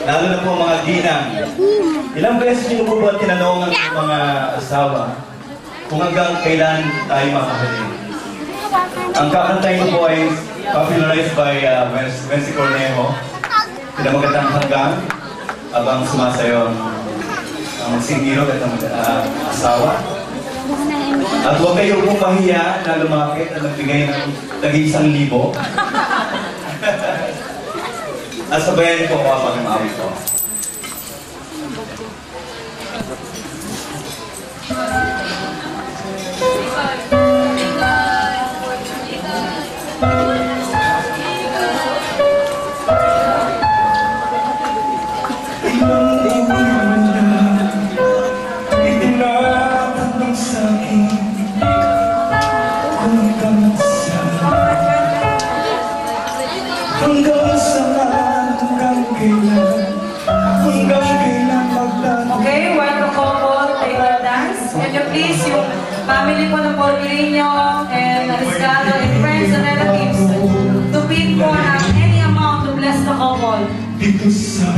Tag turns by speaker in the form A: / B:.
A: lalo na po mga ginang. Ilang beses niyo po ba tinanong ang mga asawa kung hanggang kailan tayo makahalin? Ang kakantay ko po ay popularized by Wency Cornejo. Pinamagandang hanggang abang sumasayo ang singgiro at ang asawa. At huwag kayo pong mahiya na lumapit at nagbigay ng tag-1,000. At sabayan po ako ang awit ko.
B: Okay, welcome couple, take our dance. Can you please, yung family po ng Porquilino and Ariscado and friends and relatives to bid for any amount to bless the couple.
C: Dito sa